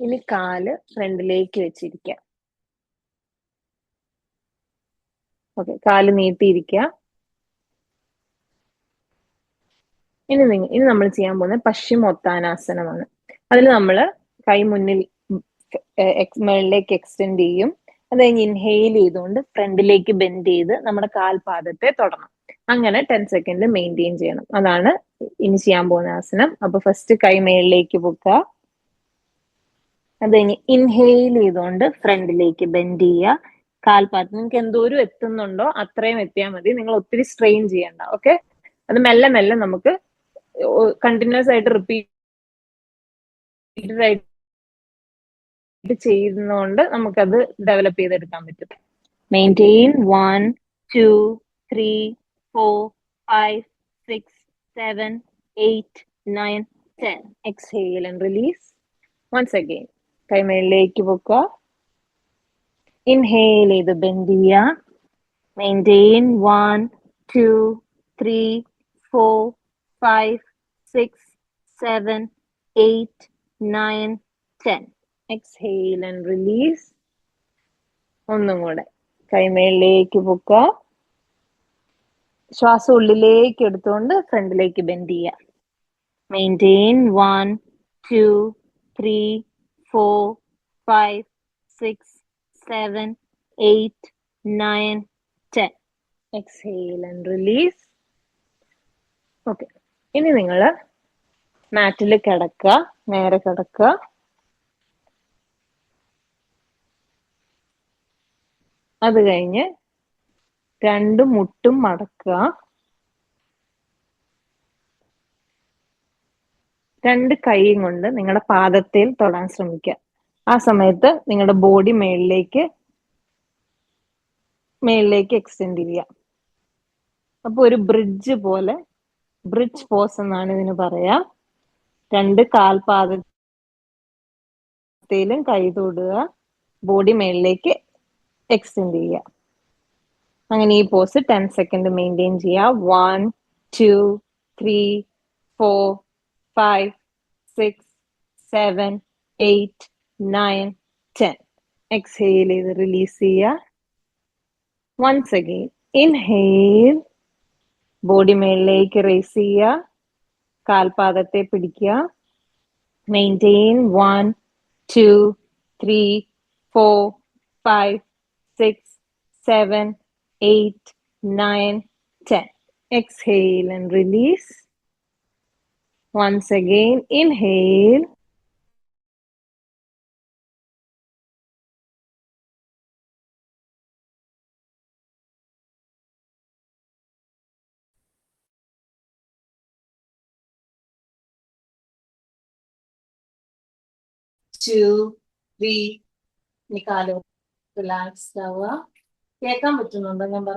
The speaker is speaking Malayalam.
ഇനി കാല് ഫ്രണ്ടിലേക്ക് വെച്ചിരിക്കുക. ഓക്കെ, കാല് നീട്ടിയിരിക്കുക. ഇനി നമ്മൾ ചെയ്യാൻ പോകുന്നത് പശ്ചിമോത്താനാസനമാണ്. അതിൽ നമ്മൾ കൈ മുന്നിൽ മുകളിലേക്ക് എക്സ്റ്റെൻഡ് ചെയ്യും. അത് കഴിഞ്ഞ് ഇൻഹെയിൽ ചെയ്തുകൊണ്ട് ഫ്രണ്ടിലേക്ക് ബെൻഡ് ചെയ്ത് നമ്മുടെ കാൽപാദത്തെ തൊടണം. അങ്ങനെ 10 സെക്കൻഡ് മെയിൻറ്റെയിൻ ചെയ്യണം. അതാണ് ഇനി ചെയ്യാൻ പോകുന്ന ആസനം. അപ്പൊ ഫസ്റ്റ് കൈ മേളിലേക്ക് പൊക്കുക. അത് കഴിഞ്ഞ് ഇൻഹെയിൽ ചെയ്തുകൊണ്ട് ഫ്രണ്ടിലേക്ക് ബെൻഡ് ചെയ്യുക. കാൽപാദം നിങ്ങൾക്ക് എന്തോരം എത്തുന്നുണ്ടോ അത്രയും എത്തിയാൽ മതി. നിങ്ങൾ ഒത്തിരി സ്ട്രെയിൻ ചെയ്യണ്ട. ഓക്കെ, അത് മെല്ലെ മെല്ലെ നമുക്ക് കണ്ടിന്യൂസ് ആയിട്ട് റിപ്പീറ്റഡ് ആയിട്ട് ചെയ്യുന്നതുകൊണ്ട് നമുക്കത് ഡെവലപ്പ് ചെയ്തെടുക്കാൻ പറ്റും. Maintain 1 2 3 4 5 6 7 8 9 10. Exhale and release. Once again കൈ മേളിലേക്ക് പൊക്കുക. ഇൻഹേൽ ചെയ്ത് ബെൻഡ് ചെയ്യുക. മെയിൻറ്റെയിൻ 1 2 3 4 5 6 7 8 9 10. Exhale and release. ഒന്നും കൂടെ കൈ മേളിലേക്ക് പൊക്കുക. ശ്വാസം ഉള്ളിലേക്ക് എടുത്തുകൊണ്ട് ഫ്രണ്ടിലേക്ക് ബെൻഡ് ചെയ്യുക. Maintain 1 2 3 4 5 6 7 8 9 10. Exhale and release. Okay, ഇനി നിങ്ങൾ മാറ്റിൽ കിടക്കുക. നേരെ കിടക്കുക. അത് കഴിഞ്ഞ് രണ്ട് മുട്ടും മടക്കുക. രണ്ട് കൈയും കൊണ്ട് നിങ്ങളുടെ പാദത്തിൽ തൊടാൻ ശ്രമിക്കുക. ആ സമയത്ത് നിങ്ങളുടെ ബോഡി മേളിലേക്ക് എക്സ്റ്റെൻഡ് ചെയ്യുക. അപ്പൊ ഒരു ബ്രിഡ്ജ് പോലെ, ബ്രിഡ്ജ് പോസ് എന്നാണ് ഇതിന് പറയാ. രണ്ട് കാൽപാദത്തിലും കൈ തൊടുക, ബോഡി മേളിലേക്ക് എക്സ്റ്റെൻഡ് ചെയ്യുക. അങ്ങനെ ഈ പോസ് 10 സെക്കൻഡ് മെയിൻറ്റെയിൻ ചെയ്യുക. 1 2 3 4 5 6 7 8 9 10. എക്സ്ഹേൽ ചെയ്ത് റിലീസ് ചെയ്യുക. വൺസ് അഗെയിൻ ഇൻഹേൽ, ബോഡി മേളിലേക്ക് റേസ് ചെയ്യുക. കാൽപാദത്തെ പിടിക്കുക. Maintain 1 2 3 4 5 6 7 8 9 10. Exhale and release. Once again, inhale. Two, three, നിക്കാലോ, റിലാക്സ്ഡ് ആവുക. കേൾക്കാൻ പറ്റുന്നുണ്ടോ ഞാൻ